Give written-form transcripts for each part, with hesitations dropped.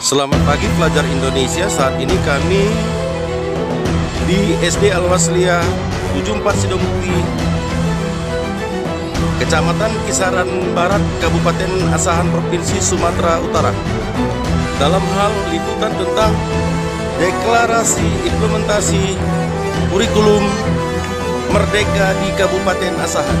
Selamat pagi pelajar Indonesia. Saat ini kami di SD Al-Wasliyah 74 Sidomukti, Kecamatan Kisaran Barat, Kabupaten Asahan, Provinsi Sumatera Utara, dalam hal liputan tentang deklarasi implementasi kurikulum Merdeka di Kabupaten Asahan.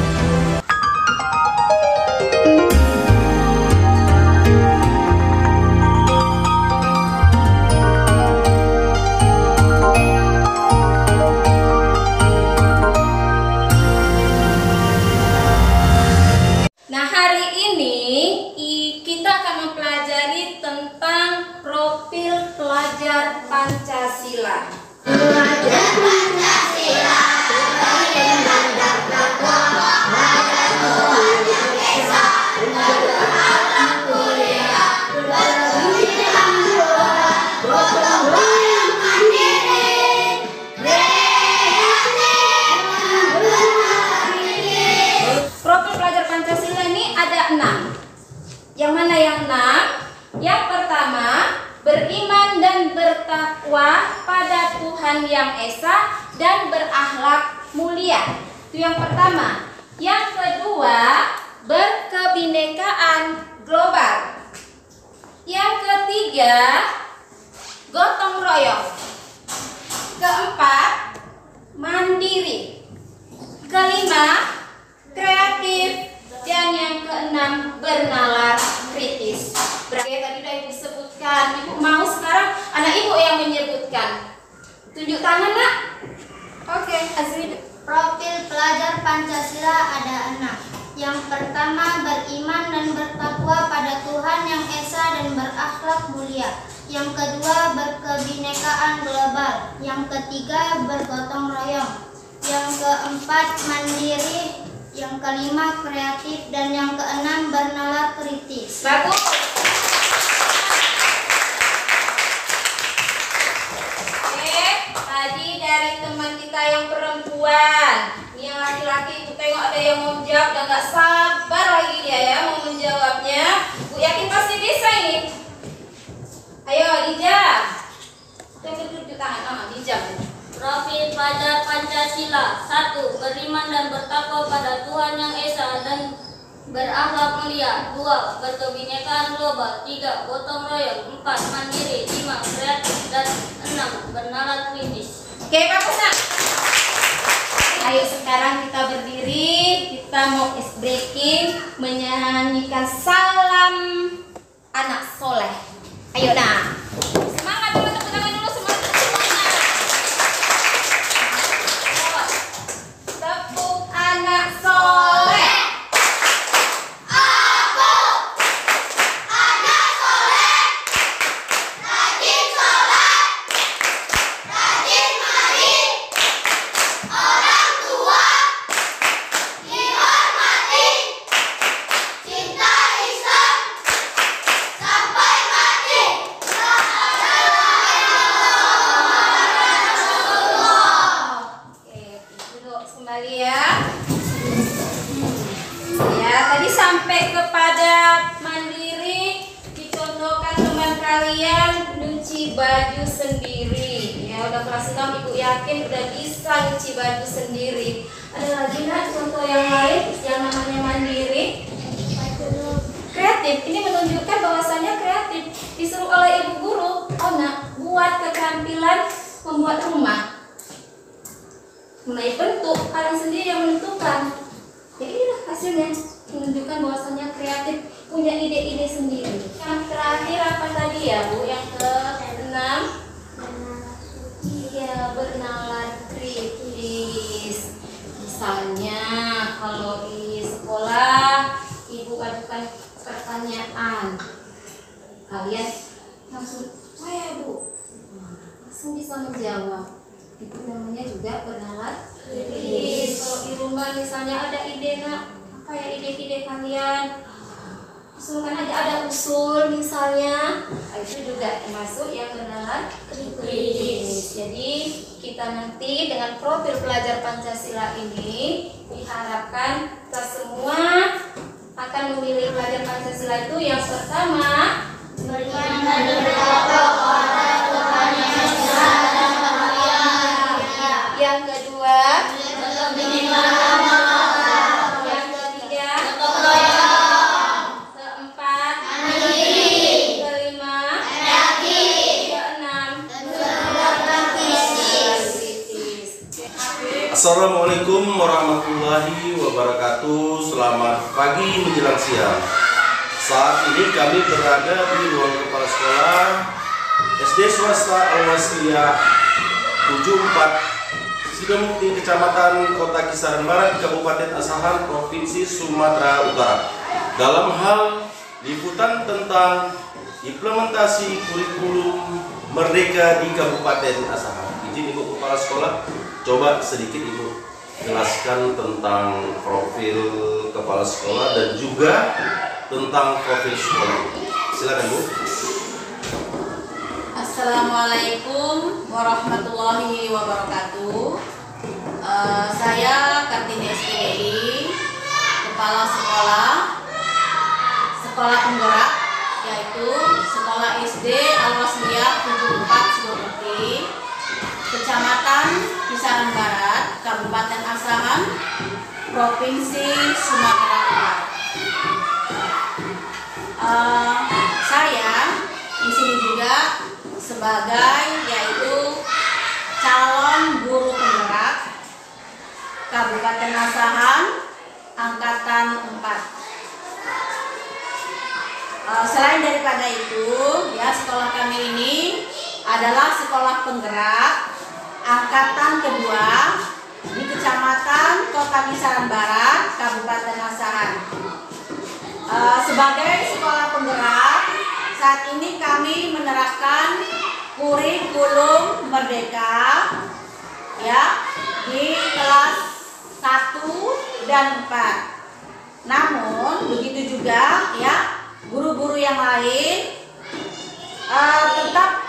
Nah, hari ini kita akan mempelajari tentang profil pelajar Pancasila. Pelajar Pancasila Profil pelajar Pancasila ini ada 6. Yang mana yang 6? Yang pertama, beriman dan bertakwa pada Tuhan Yang Esa dan berakhlak mulia. Itu yang pertama. Yang kedua, berkebinekaan global. Yang ketiga, gotong royong. Keempat, mandiri. Kelima, kreatif. Dan yang keenam, bernalar kritis. Berarti tadi udah Ibu sebutkan. Ibu mau sekarang anak Ibu yang menyebutkan. Tunjuk tangan, Nak. Oke, Azri. Profil pelajar Pancasila ada 6. Yang pertama, beriman dan bertakwa pada Tuhan Yang Esa dan berakhlak mulia. Yang kedua, berkebinekaan global. Yang ketiga, bergotong royong. Yang keempat, mandiri. Yang kelima, kreatif. Dan yang keenam, bernalar kritis. Bagus. Oke, tadi dari teman kita yang perempuan. Ini yang laki-laki, Ibu tengok ada yang mau menjawab dan gak sabar lagi dia ya mau menjawabnya. Bu yakin pasti bisa ini. Ayo, dijam. Tunjuk tangan, dijam. Profil pelajar Pancasila. 1. Beriman dan bertakwa pada Tuhan Yang Esa dan berakhlak mulia. 2. Berkebinekaan global. 3. Gotong royong. 4. Mandiri. 5. Kreatif. Dan 6. Bernalar kritis. Oke, bagus, Nak. Ayo sekarang kita berdiri. Kita mau ice breaking, menyanyikan salam anak soleh. Ayo, Nak. Semangat dulu, tepuk tangan dulu, semangat semuanya. Tepuk anak soleh. Aku anak soleh, rajin sholat, rajin mandi, orang tua dihormati, cinta Islam sampai mati. Oke, duduk kembali ya. Ya, tadi sampai kepada mandiri, dicontohkan teman kalian nyuci baju sendiri. Ya, udah kelas 6, Ibu yakin udah bisa nyuci baju sendiri. Ada lagi Nak contoh yang lain yang namanya mandiri? Kreatif. Ini menunjukkan bahwasannya kreatif. Disuruh oleh ibu guru, oh Nak, buat keterampilan membuat rumah. Mulai bentuk, kalian sendiri yang menentukan. Ya inilah hasilnya, menunjukkan bahwasannya kreatif, punya ide-ide sendiri. Yang terakhir apa tadi ya Bu? Yang ke-6, iya, bernalar kritis. Misalnya kalau di sekolah Ibu ajukan pertanyaan, kalian langsung, oh ya Bu, langsung bisa menjawab. Itu namanya juga bernalar kritis. Kalau di rumah misalnya ada ide, Nak, apa ya ide-ide kalian? Usulkan aja, ada usul misalnya. Itu juga termasuk yang bernalar kritis. Jadi kita nanti dengan profil pelajar Pancasila ini diharapkan kita semua akan memilih pelajar Pancasila itu yang pertama Beriman dan bertakwa Assalamualaikum warahmatullahi wabarakatuh. Selamat pagi menjelang siang. Saat ini kami berada di ruang kepala sekolah SD swasta Al-Wasliyah 74 Sidomukti, Kecamatan Kota Kisaran Barat, Kabupaten Asahan, Provinsi Sumatera Utara, dalam hal liputan tentang implementasi kurikulum Merdeka di Kabupaten Asahan. Izin Ibu Kepala Sekolah, coba sedikit Ibu jelaskan tentang profil kepala sekolah dan juga tentang profil sekolah. Silakan Bu. Assalamualaikum warahmatullahi wabarakatuh. Saya Kartini SPDI, kepala sekolah penggerak, yaitu Sekolah SD Al-Wasliyah 74 Sidomukti, Kecamatan Kisaran Barat, Kabupaten Asahan, Provinsi Sumatera Utara. Saya di sini juga sebagai yaitu calon guru penggerak Kabupaten Asahan Angkatan 4. Selain daripada itu, ya, sekolah kami ini adalah sekolah penggerak angkatan kedua di Kecamatan Kota Kisaran Barat, Kabupaten Asahan. Sebagai sekolah penggerak, saat ini kami menerapkan kurikulum Merdeka, ya, di kelas 1 dan 4. Namun begitu juga, ya, guru-guru yang lain tetap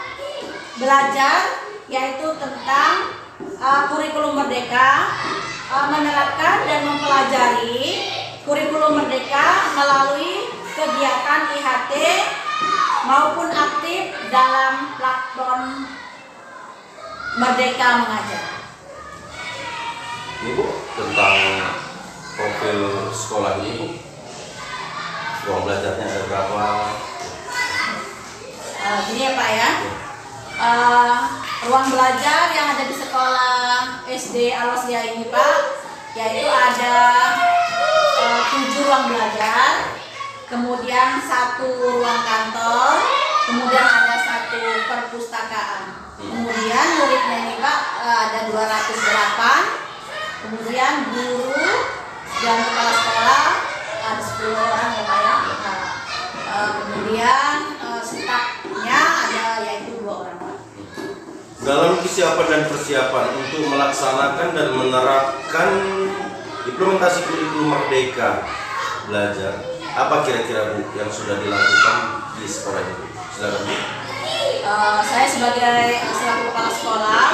belajar, yaitu tentang kurikulum Merdeka, menerapkan dan mempelajari kurikulum Merdeka melalui kegiatan IHT maupun aktif dalam platform Merdeka Mengajar. Ibu, tentang profil sekolah ini, Bu, ruang belajarnya ada berapa? Gini ya Pak ya, ruang belajar yang ada di sekolah SD Al-Wasliyah ini Pak, yaitu ada 7 ruang belajar, kemudian 1 ruang kantor, kemudian ada 1 perpustakaan. Kemudian muridnya ini Pak ada 208, kemudian guru dan kepala sekolah ada 10 orang ya Pak ya. Kemudian stafnya ada yaitu 2 orang Pak. Dalam kesiapan dan persiapan untuk melaksanakan dan menerapkan implementasi kurikulum Merdeka belajar, apa kira-kira Bu yang sudah dilakukan di sekolah ini? Silakan Bu. Saya sebagai selaku kepala sekolah,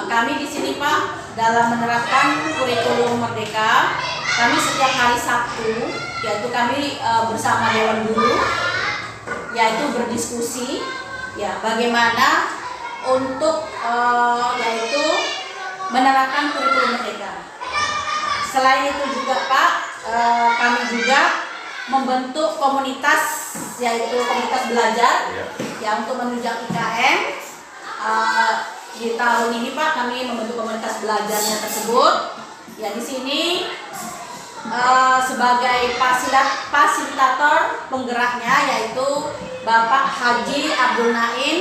kami di sini Pak dalam menerapkan kurikulum Merdeka, kami setiap hari Sabtu, yaitu kami bersama Dewan Guru, yaitu berdiskusi, ya, bagaimana untuk yaitu menerapkan kurikulum Merdeka. Selain itu juga Pak, kami juga membentuk komunitas, yaitu komunitas belajar, ya, untuk menunjang IKM. Di tahun ini Pak kami membentuk komunitas belajarnya tersebut. Ya, di sini sebagai fasilitator penggeraknya yaitu Bapak Haji Abdul Naim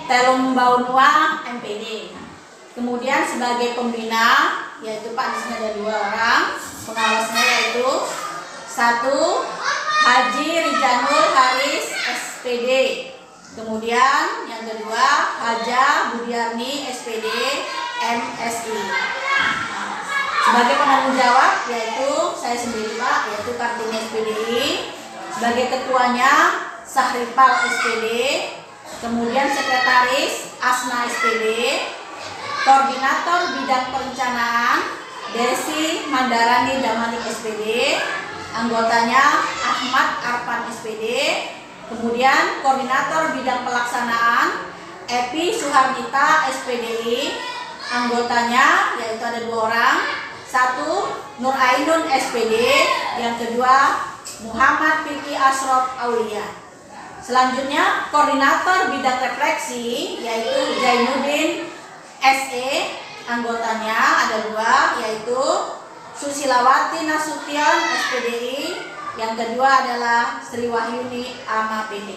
Telumbaunua MPD. Kemudian sebagai pembina yaitu Pak, di sini ada 2 orang, pengawasnya yaitu 1 Haji Rijanul Haris SPD. Kemudian yang kedua Haja Budiarni SPD MSI. Sebagai penanggung jawab yaitu saya sendiri Pak, yaitu Kartini SPDI. Sebagai ketuanya Sahripal SPD. Kemudian sekretaris Asna SPD. Koordinator bidang perencanaan Desi Mandarani Damanik SPD. Anggotanya Ahmad Arfan SPD. Kemudian koordinator bidang pelaksanaan Epi Suhardita SPDI. Anggotanya yaitu ada 2 orang, 1 Nur Ainun SPD, yang kedua Muhammad Fikri Asrof Aulia. Selanjutnya koordinator bidang refleksi yaitu Zainuddin SE. anggotanya ada 2, yaitu Susilawati Nasution SPDI, yang kedua adalah Sri Wahyuni AMA PT.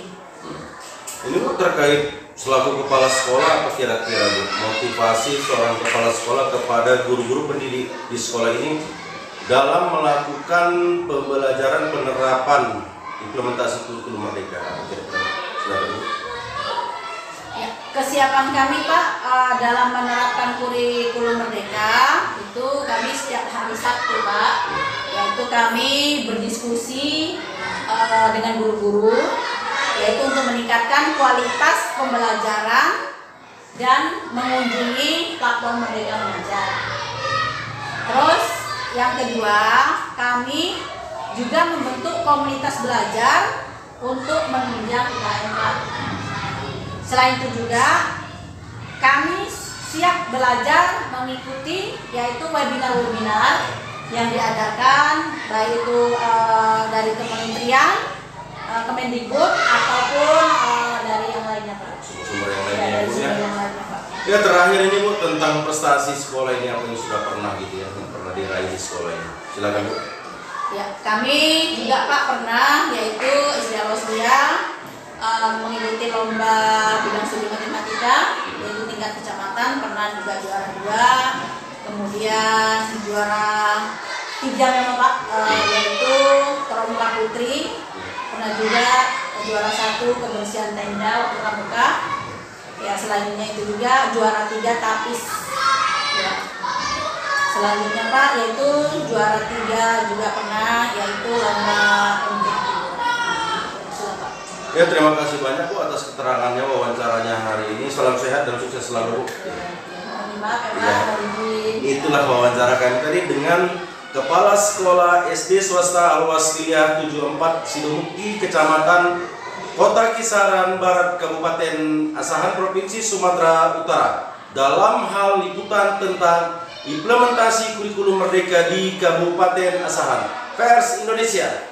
Ini Bu, terkait selaku kepala sekolah, apa kira-kira Bu motivasi seorang kepala sekolah kepada guru-guru pendidik di sekolah ini dalam melakukan pembelajaran penerapan implementasi kurikulum Merdeka? Kira-kira, silakan Bu. Ya, kesiapan kami Pak dalam menerapkan kurikulum Merdeka itu kami setiap hari Sabtu Pak, yaitu kami berdiskusi dengan guru-guru, yaitu untuk meningkatkan kualitas pembelajaran dan mengunjungi platform Merdeka Mengajar. Terus yang kedua, kami juga membentuk komunitas belajar untuk menunjang UKM Pak. Selain itu juga kami siap belajar mengikuti yaitu webinar-webinar yang diadakan baik itu dari kementerian, Kemendikbud ataupun dari yang lainnya Pak. Sumber yang Ya, lainnya dari Bu, sumber ya. yang lainnya Pak. Ya, terakhir ini Bu, tentang prestasi sekolah ini, apa yang sudah pernah gitu ya, yang pernah diraih di sekolah ini. Silakan Bu. Ya, kami juga Pak pernah yaitu SD Aloslia mengikuti lomba bidang studi matematika yaitu tingkat kecamatan, pernah juga juara 2, kemudian juara 3 memang Pak, yaitu Pramuka Putri, pernah juga juara 1 kebersihan tenda waktu pramuka. Ya, selanjutnya itu juga juara 3 tapis. Ya. Selanjutnya Pak yaitu juara 3 juga pernah yaitu lomba MTQ. Silakan. Ya, terima kasih banyak Bu atas keterangannya, wawancaranya hari ini. Salam sehat dan sukses selalu Bu. Mohon maaf ya Ya. Pak, Itulah wawancara kami tadi dengan Kepala Sekolah SD Swasta Al-Wasliyah 74 Sidomukti, Kecamatan Kota Kisaran Barat, Kabupaten Asahan, Provinsi Sumatera Utara, dalam hal liputan tentang implementasi kurikulum Merdeka di Kabupaten Asahan. Pers Indonesia.